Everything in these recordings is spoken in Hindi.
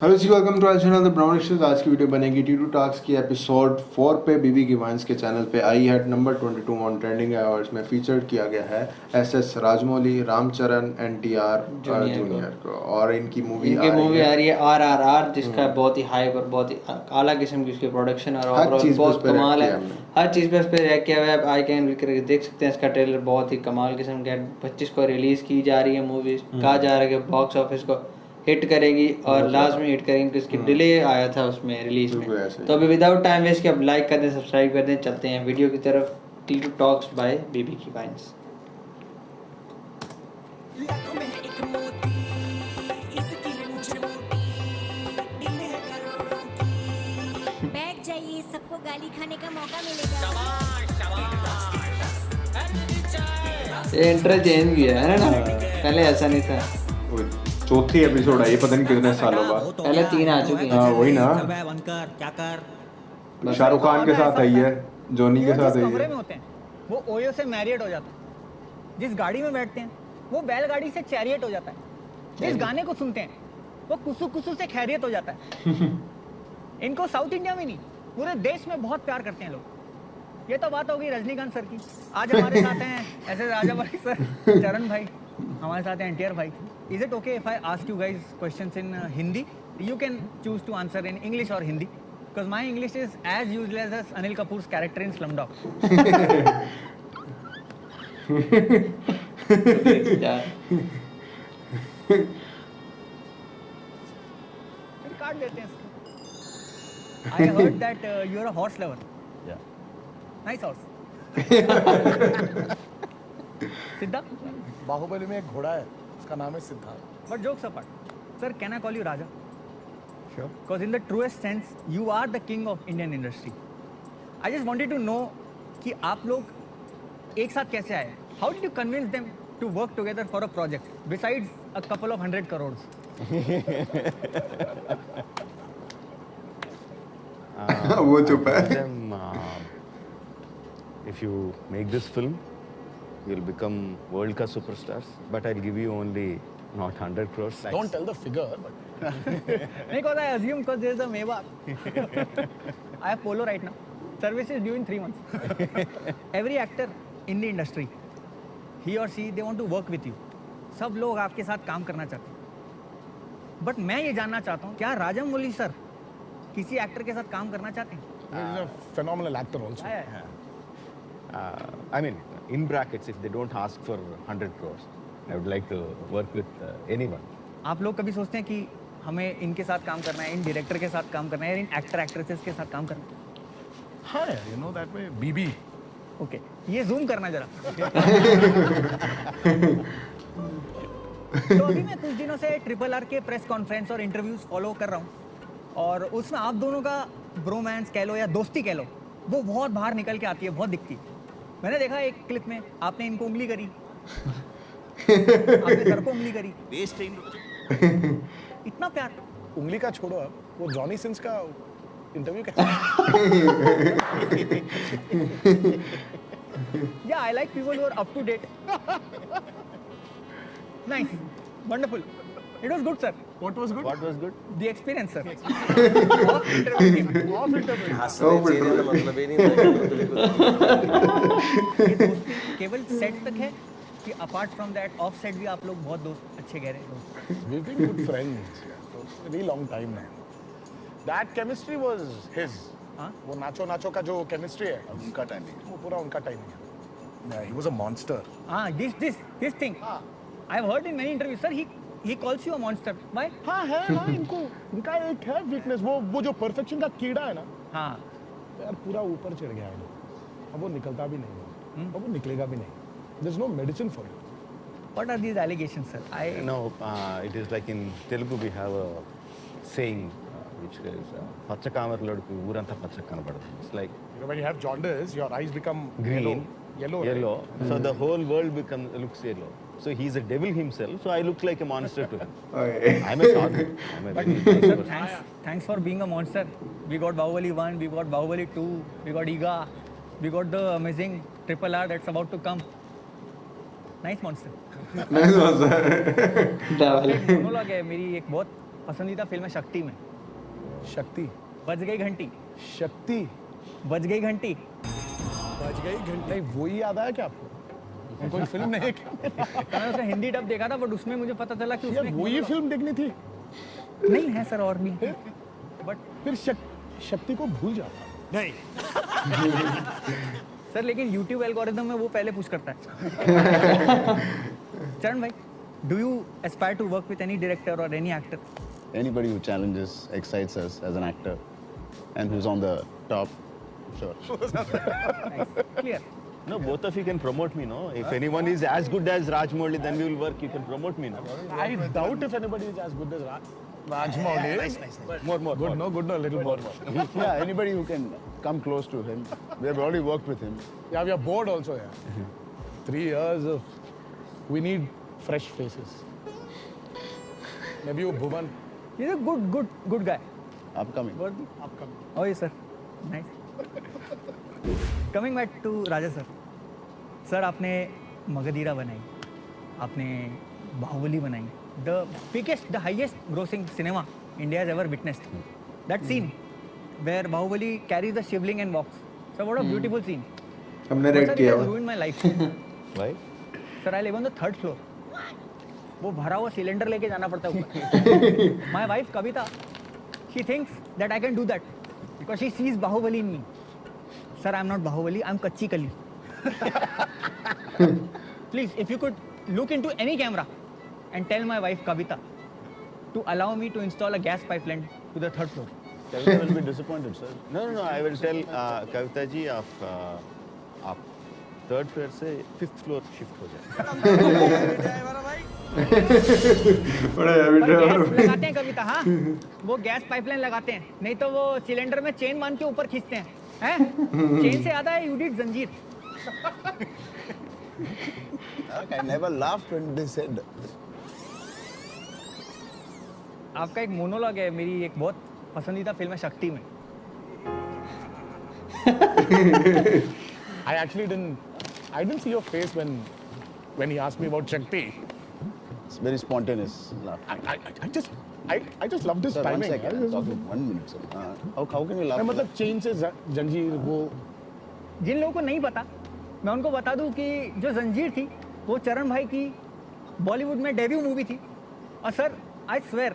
Hello ji, welcome to our channel the Brown Express. आज की वीडियो बनेगी टी टू टॉक्स की एपिसोड 4 पे। बीबी गिवांस के चैनल पे आई है नंबर 22 ऑन ट्रेंडिंग है और इसमें फीचर किया गया है एसएस राजमौली, रामचरण, एनटीआर जूनियर को। और इनकी मूवी इनकी मूवी आ रही है आरआरआर, जिसका बहुत ही हाइप और बहुत ही आला किस्म की उसकी प्रोडक्शन और हर ओवरऑल चीज़ पे उस बहुत पे react कमाल है। किया हमने। हर चीज़ पे उस पर रिएक्ट किया हुआ है। आई कैन देख सकते हैं, इसका ट्रेलर बहुत ही कमाल किस्म का है। 25 को रिलीज़ की जा रही है मूवी। कहा जा रहा है कि बॉक्स ऑफिस को हिट करेगी और लास्ट में हिट करेंगी, क्योंकि इसकी डिले आया था उसमें रिलीज में। बिल्कुल ऐसे ही। तो अभी विदाउट टाइम वेस्ट के अब लाइक कर दें, सब्सक्राइब कर दें, चलते हैं वीडियो की तरफ। टी टू टॉक्स बाय बीबी गिवांस। लाखों में एक मोती, इसकी मूंछ मोटी, दिल है करोड़ों की। बैठ जाइए, सबको गाली खाने का मौका मिलेगा। ये इंटर चेंज किया है ना, पहले ऐसा नहीं था। वो चौथी एपिसोड है ये, पता नहीं कितने सालों बाद। पहले 3 आ चुकी हैं। हाँ वही ना, बनकर क्या कर शाहरुख खान के साथ आई है, जॉनी के साथ जिस आई कमरे है। में होते हैं वो ओयो से मैरियड हो जाता है। जिस गाड़ी में बैठते हैं वो बैलगाड़ी से चैरियट हो जाता है। जिस गाने को सुनते हैं वो कुसु कुसु से खैरियत हो जाता है। इनको साउथ इंडिया में नहीं, पूरे देश में बहुत प्यार करते हैं लोग। ये तो बात होगी रजनीकांत सर की। आज हमारे साथ हैं ऐसे राजा भाई सर, चरण भाई, हमारे साथ हैं एनटीआर भाई। Is it okay if I ask you guys questions in Hindi? You can choose to answer in English और Hindi, because my English is as useless as Anil Kapoor's character in Slumdog. यार फिर काट देते हैं इसको। I heard that you're a horse lover. Yeah. Nice horse. सिद्धा? बाहुबली में एक घोड़ा है, उसका नाम है Siddharth. But jokes apart, sir, can I call you Raja? Sure. Because in the truest sense, you are the king of Indian industry. I just wanted to know कि आप लोग एक साथ कैसे आए? How did you convince them to work together for a project besides a couple of 100 crores? वो चुप है। Them, if you make this film, you'll become world class superstars. But I'll give you only not 100 crores. Don't tell the figure, but Because I assume because there's a Mewar. I have Polo right now. Service is due in 3 months. Every actor in the industry, he or she, they want to work with you. सब लोग आपके साथ काम करना चाहते हैं। बट मैं ये जानना चाहता हूँ, क्या राजामौली सर किसी एक्टर के साथ काम करना चाहते हैं? he's a phenomenal actor also. I mean, in brackets, if they don't ask for 100 crores, I would like to work with anyone. आप लोग कभी सोचते हैं कि हमें इनके साथ काम करना है, इन डायरेक्टर के साथ काम करना है, या इन एक्टर एक्ट्रेसेस के साथ काम करना है? हाँ, you know that way. BB. Okay, ये जूम करना जरा। तो अभी मैं कुछ दिनों से RRR के प्रेस कॉन्फ्रेंस और इंटरव्यूज फॉलो कर रहा हूँ, और उसमें आप दोनों का ब्रोमांस कह लो या दोस्ती कह लो, वो बहुत बाहर निकल के आती है, बहुत दिखती है। मैंने देखा एक क्लिप में आपने इनको उंगली करी, आपने सर को उंगली करी। इतना प्यार। उंगली का छोड़ो अब, वो जॉनी सिंस का इंटरव्यू क्या? Yeah, I like people who are up to date. Nice, wonderful. It was good, sir. What was good? What was good? The experience, sir. Off interview में, off interview में। मतलब ही नहीं था। ये दोस्ती केवल सेट तक है कि apart from that of set भी आप लोग बहुत दोस्त, अच्छे गहरे दोस्त? We've been good friends for a very long time now. That chemistry was his. हाँ? वो नाचो नाचो का जो chemistry है, उनका टाइमिंग वो पूरा उनका टाइमिंग है। Yeah, he was a monster. हाँ, this thing. हाँ, I've heard in many interviews, sir, he calls you a monster. Why? हाँ है हाँ, इनको इनका एक है weakness, वो जो perfection का कीड़ा है ना, हाँ, यार पूरा ऊपर चढ़ गया है। अब वो निकलता भी नहीं है, अब वो निकलेगा भी नहीं। There's no medicine for it. what are these allegations, sir? No, it is like in Telugu we have a saying which is "Pacha kamarlodu uranta pacha kanabadadu." It's like You know, when you have jaundice, your eyes become green, yellow. yellow. So the whole world looks yellow. So he's a devil himself. So I look like a monster to him. I'm a sadhu. I'm a But very nice sir, person. thanks for being a monster. We got Bahubali 1, we got Bahubali 2, we got Iga, we got the amazing RRR that's about to come. Nice monster. नहीं समझ डबल मोनोलॉग है मेरी एक बहुत पसंदीदा फिल्म है शक्ति में। शक्ति। बज गई घंटी। शक्ति। बज गई घंटी। बज गई घंटी। नहीं वही याद आया क्या आपको? कोई फिल्म नहीं मैंने उसका हिंदी डब देखा था बट उसमें मुझे पता चला कि यार उसमें वही फिल्म देखनी थी। नहीं है सर और भी है। बट फिर शक्ति को भूल जाता। नहीं सर लेकिन YouTube एल्गोरिथम में वो पहले पुश करता है। चरण भाई, do you aspire to work with any director और any actor? Anybody who challenges, excites us as an actor, and who's on the top, sure. Clear. No, both of you can promote me, no? If anyone is as good as Rajmouli, then we will work. You can promote me, no? I doubt if anybody is as good as Rajmouli. More. Good, no, good, no, a little more. Yeah, anybody who can come close to him. We have already worked with him. Yeah, we are bored also, yeah. 3 years of, we need fresh faces. Maybe you, Bhuvan. He's a good guy. Upcoming. Worthy. Upcoming. Oh yes sir. Nice. Coming back to Raja sir. Sir आपने मगधीरा बनाई, आपने बाहुबली बनाई, the biggest, the highest grossing cinema India has ever witnessed. That scene where Bahubali carries the shivling and walks. Sir, what a beautiful scene. हमने But रेड sir, किया it has हुआ ruined my life. Why? Sir, I live on the 3rd floor. वो भरा हुआ सिलेंडर लेके जाना पड़ता है ऊपर. My wife Kavita, she thinks that I can do that because she sees Bahubali in me. Sir, I'm not Bahubali. I'm Kacchi Kali. Please, if you could look into any camera and tell my wife Kavita to allow me to install a gas pipeline to the 3rd floor. Kavita will be disappointed, sir. No. I will tell Kavita ji, आप 3rd floor से 5th floor shift हो जाए. बड़ा हैवी पर ड्राइवर गैस लगाते हैं कविता, हाँ वो गैस पाइपलाइन लगाते हैं, नहीं तो वो सिलेंडर में चेन मान के ऊपर खींचते हैं, हैं? चेन से आता है यूनिट जंजीर. I never laughed when they said. आपका एक मोनोलॉग है मेरी एक बहुत पसंदीदा फिल्म है शक्ति में. I actually didn't see your face when he asked me about Shakti. It's very spontaneous laugh. I just love this Sir, one timing. second. I'm talking 1 minute, sir. How can you laugh? मैं मतलब चेन से जंजीर वो जिन लोगों को नहीं पता मैं उनको बता दूं कि जो जंजीर थी वो चरण भाई की बॉलीवुड में डेब्यू मूवी थी. और सर आई स्वेयर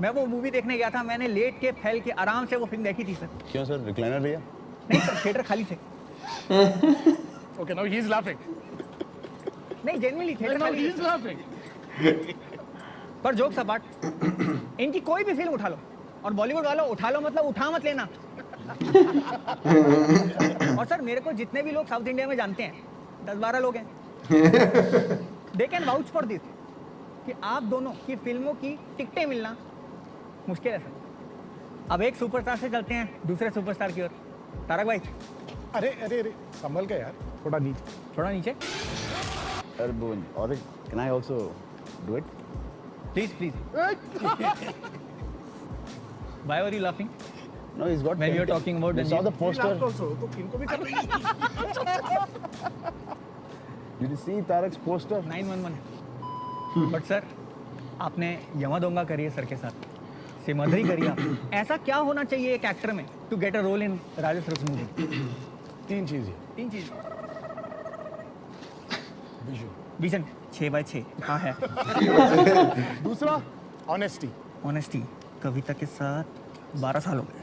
मैं वो मूवी देखने गया था, मैंने लेट के फैल के आराम से वो फिल्म देखी थी सर. क्यों सर रिक्लाइनर भैया? नहीं सर थिएटर खाली थे. Okay, now he's laughing. नहीं जेन्युइनली थिएटर Now खाली he's laughing. पर जोक्स अपार्ट, इनकी कोई भी फिल्म उठा लो और बॉलीवुड वालों उठा लो मतलब उठा मत लेना. और सर मेरे को जितने भी लोग साउथ इंडिया में जानते हैं 10-12 लोग हैं, they can vouch for this कि आप दोनों की फिल्मों की टिकटें मिलना मुश्किल है सर. अब एक सुपरस्टार से चलते हैं दूसरे सुपरस्टार की ओर. तारक भाई अरे संभल के यार, थोड़ा नीचे. Arbun, or can I also do it? Please Why are you laughing No, he's got. when you're talking about You saw the poster. तो इनको भी करना. Did you see Tarak's poster? 911. But sir आपने यमादोंगा करी है सर के साथ, सिमधरी करी आपने. ऐसा क्या होना चाहिए एक एक्टर में to get a role in राजेश रस मूवी? 3 चीज़. विजन 6x6 हाँ है. दूसरा ऑनेस्टी ऑनेस्टी कविता के साथ 12 साल हो गए.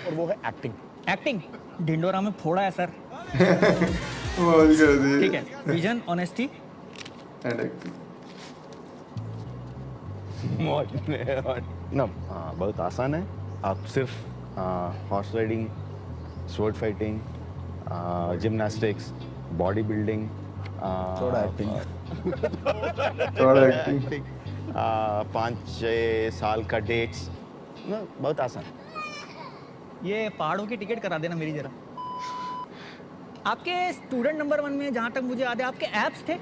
और वो है एक्टिंग. एक्टिंग ढिंडोरा में फोड़ा है सर. मौज कर दी ठीक है, vision honesty and acting. No, बहुत आसान है. आप सिर्फ horse riding, sword fighting, gymnastics, body building, थोड़ा एक्टिंग, 5-6 साल का डेट्स, बहुत आसान. ये पहाड़ों की टिकट करा देना मेरी जरा. आपके स्टूडेंट नंबर 1 में जहाँ तक मुझे याद है आपके एप्स थे.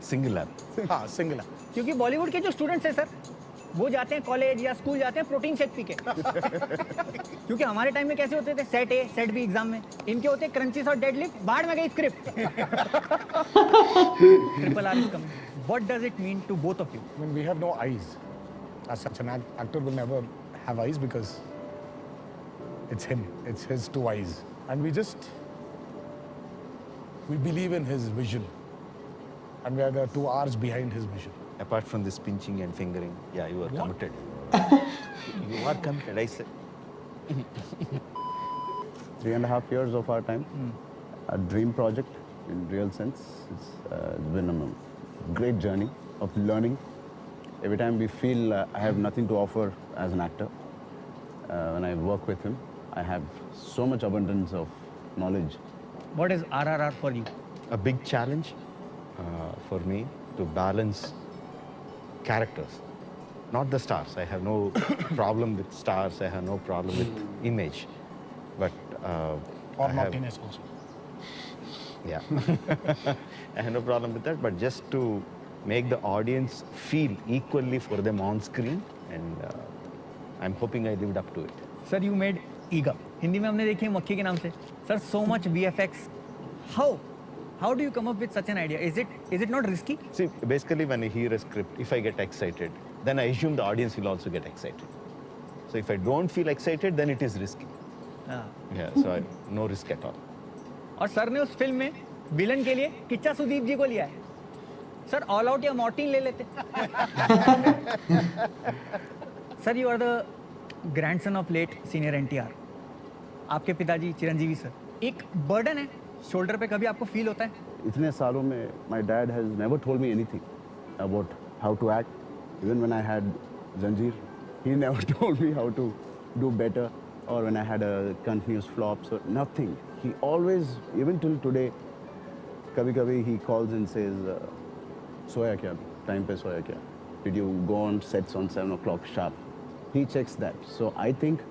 Single app. हाँ सिंगल. क्योंकि बॉलीवुड के जो स्टूडेंट्स हैं सर वो जाते हैं कॉलेज या स्कूल जाते हैं प्रोटीन शेक पी के. क्योंकि हमारे टाइम में कैसे होते थे set A set B exam में, इनके होते क्रंचीज और डेडलिफ्ट. बाहर में गई script. Triple R come. what does it mean to both of you? I mean, we have no eyes. As such, an actor will never have eyes because it's him. It's his two eyes. And we believe in his vision. And we are the two R's behind his vision. Apart from this pinching and fingering, yeah, you are What? committed. You are committed, I said. 3.5 years of our time, a dream project in real sense. It's been a great journey of learning. Every time we feel I have nothing to offer as an actor, when I work with him, I have so much abundance of knowledge. What is RRR for you? A big challenge for me to balance characters, not the stars. I have no problem with stars. I have no problem with image, but Or I have, naughtiness also. yeah, I have no problem with that. But just to make the audience feel equally for them on screen, and I'm hoping I lived up to it. Sir, you made Ega. Hindi में हमने देखी है मक्खी के नाम से. Sir, so much VFX. How do you come up with such an idea? Is it not risky? See, basically when I hear a script, if I get excited, then I assume the audience will also get excited. So if I don't feel excited, then it is risky. हाँ. Yeah, so no risk at all. और सर ने उस फिल्म में विलन के लिए किच्चा सुदीप जी को लिया है. सर ऑल आउट या मॉर्टिन ले लेते. Sir you are the grandson of late senior NTR. आपके पिताजी चिरंजीवी सर. एक बर्डन है शोल्डर पे, कभी आपको फील होता है? इतने सालों में my dad has never told me anything about how to act. Even when I had Zanjeer, he never told me how to do better, or when I had a continuous flop, so nothing. He always, even till today, kabhi he calls and says, soya kya? Time pe soya kya? Did you go on sets on 7 o'clock sharp? He checks that. So I think,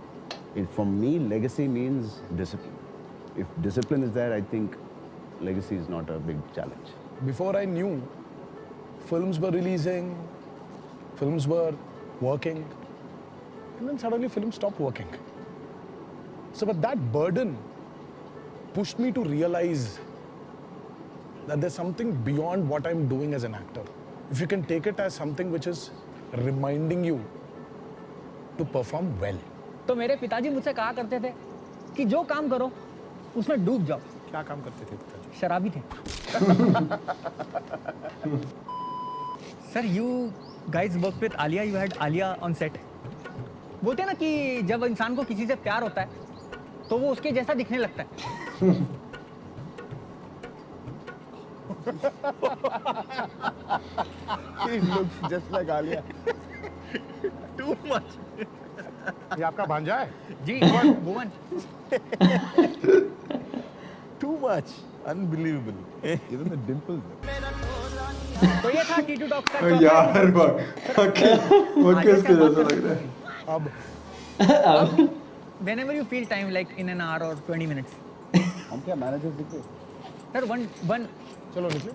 for me, legacy means discipline. If discipline is there, I think legacy is not a big challenge. Before I knew, films were releasing, films were working, and then suddenly films stopped working. So, but that burden pushed me to realize that there's something beyond what I'm doing as an actor. If you can take it as something which is reminding you to perform well. तो मेरे पिताजी मुझसे कहा करते थे कि जो काम करो उसमें डूब जाओ. क्या काम करते थे पिताजी? शराबी थे. Sir you guys work with Alia. You had Alia on set. बोलते हैं ना कि जब इंसान को किसी से प्यार होता है तो वो उसके जैसा दिखने लगता है. He looks just like Alia. Too much. ये आपका भांजा है? जी भुवन. Too much. Unbelievable. Even the dimples. तो ये था T2 Talks का यार वो किसके जैसा लग रहा है. अब Whenever you feel time, like in an hour or 20 minutes. हम क्या मैनेजर दिख रहे? Sir, one. चलो निकले.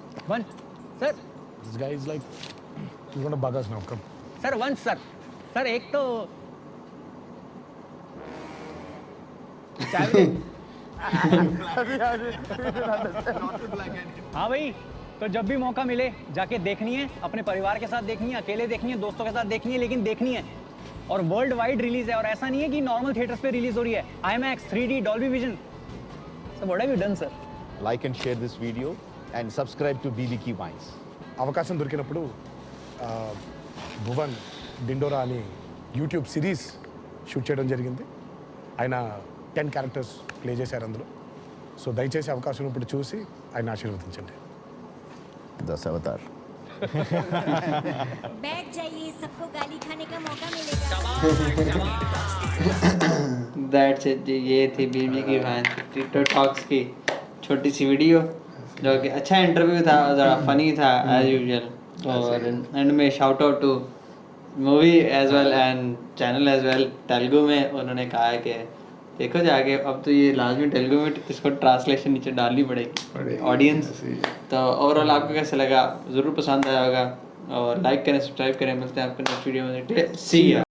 Sir, This guy is like, he's gonna bug us now. Come. sir, one, sir. Sir, एक तो चाय भी- हाँ भाई, तो जब भी मौका मिले जाके देखनी है. अपने परिवार के साथ देखनी है, अकेले देखनी है, दोस्तों के साथ देखनी है, लेकिन देखनी है. और वर्ल्ड वाइड रिलीज है. और ऐसा नहीं है कि नॉर्मल थिएटर्स पे रिलीज हो रही है. IMAX, 3D, Dolby Vision. So what have you done, sir? Like and share this video and subscribe to BBQ Wines. అవకాశం దొరికినప్పుడు భువన్ డిండోరా అని యూట్యూబ్ సిరీస్ షూట్ చేయడం జరిగింది. ఆయన 10 క్యారెక్టర్స్ ప్లే చేశారు అందులో. సో దయచేసి అవకాశం ఇప్పుడు చూసి ఆయన ఆశీర్వదించండి. 10 अवतार. बैठ जाइए, सबको गाली खाने का मौका मिलेगा. दैट्स इट जी. ये थी बीबी की वैन टीटो टॉक्स की छोटी सी वीडियो, जो कि अच्छा इंटरव्यू था, ज़रा फनी था एज यूजुअल. और एंड में shout out to movie as well and channel as well. Telugu में उन्होंने कहा है कि देखो जाके अब तो ये लाजमी तेलुगु में इसको ट्रांसलेशन नीचे डालनी पड़ेगी ऑडियंस. तो ओवरऑल आपको कैसा लगा? ज़रूर पसंद आया होगा. और लाइक करें, सब्सक्राइब करें. मिलते हैं आपको नेक्स्ट वीडियो में. सी या.